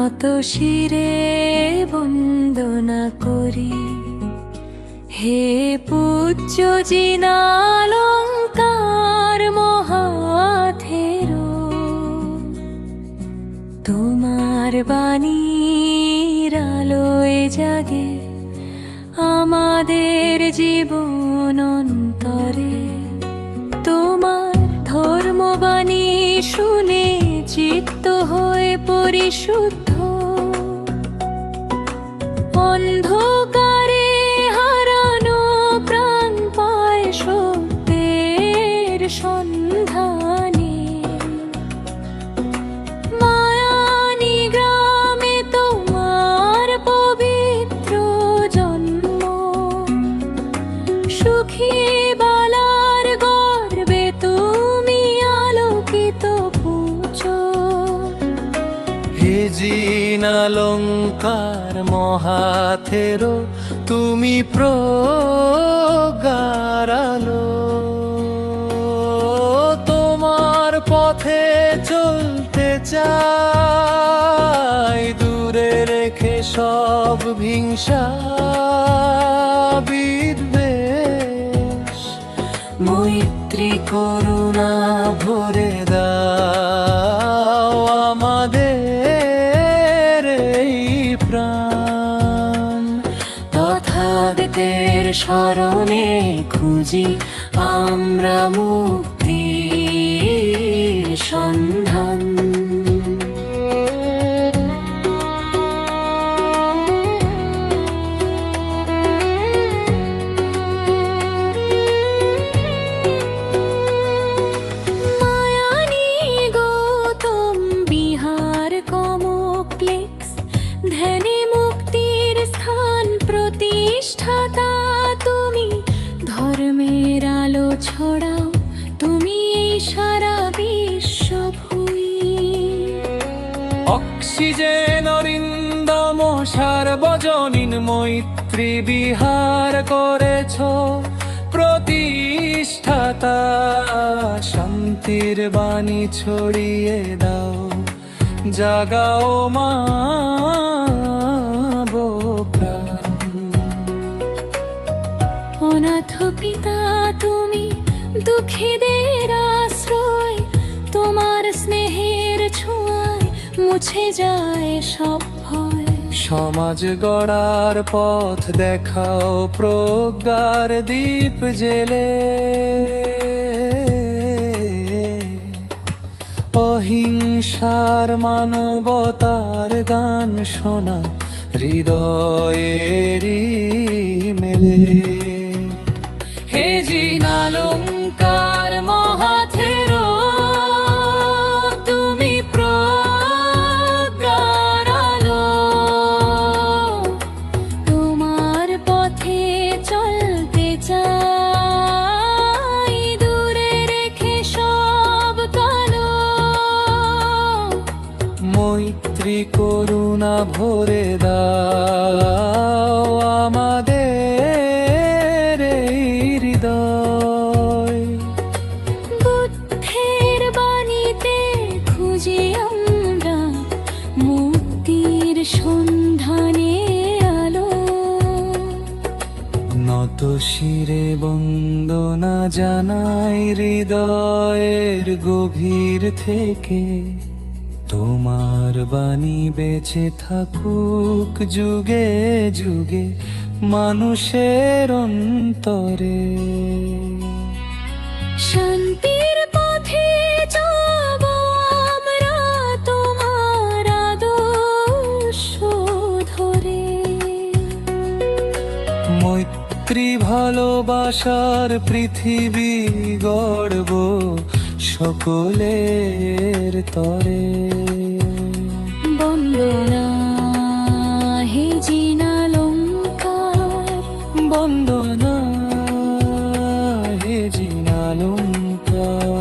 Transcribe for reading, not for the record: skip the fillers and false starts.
নত শিরে বন্দনা করি, হে পূজ্য জিনালঙ্কার মহাথেরো। তোমার বাণীর আলোয় জাগে আমাদের জীবন অন্তরে। তোমার ধর্মবাণী শুনে চিত্ত হয়ে পরিশুদ্ধ, অন্ধকারে হারানো প্রাণ পায় সত্যের সন্ধানে। মায়ানি গ্রামে তোমার পবিত্র জন্ম, সুখী বালার গর্বে তুমি আলোকিত পুজো। হে জিনালঙ্কার মহাথেরো, তুমি প্রজ্ঞার আলো। তোমার পথে চলতে চাই, দূরে রেখে সব হিংসা বিদ্বেষ। মৈত্রী করুণা ভরে দাও আমাদের এই প্রাণ। তথাগতের শরণে খুঁজি আমরা মুক্তির সন্ধান। মায়ানি গৌতম বিহার কমপ্লেক্স, ধ্যানে মুক্তির স্থান প্রতিষ্ঠাতা তুমি। ধর্মের আলো ছড়াও তুমি এই সারা বিশ্ব ভুঁই। অক্সিজেন অরিন্দম সার্বজনীন মৈত্রী বিহার করেছ প্রতিষ্ঠাতা। শান্তির বাণী ছড়িয়ে দাও, জাগাও মা প্রাণ। অনাথ পিতা তুমি, দুঃখীদের আশ্রয়। তোমার স্নেহের ছোঁয়ায় মুছে যায় সব ভয়। সমাজ গড়ার পথ দেখাও প্রজ্ঞার দীপ জেলে। অহিংসার মানবতার গান শোনা হৃদয়েরই মেলে। হে জিনালঙ্কার মহাথেরো, তুমি প্রজ্ঞার আলো। তোমার পথে চলতে চাই, দূরে রেখে সব কালো। মৈত্রী করুণা ভরে দাও আমাদের এই হৃদয়। বুদ্ধের বাণীতে খুঁজি আমরা মুক্তির সন্ধানে আলো। নত শিরে বন্দনা জানাই হৃদয়ের গভীর থেকে। তোমার বাণী বেঁচে থাকুক যুগে যুগে মানুষের অন্তরে। শান্তির পথে যাব আমরা তোমার আদর্শ ধরে। মৈত্রী ভালোবাসার পৃথিবী গড়ব সকলের তরে। বন্দনা হে জিনালঙ্কার, বন্দনা হে জিনালঙ্কার।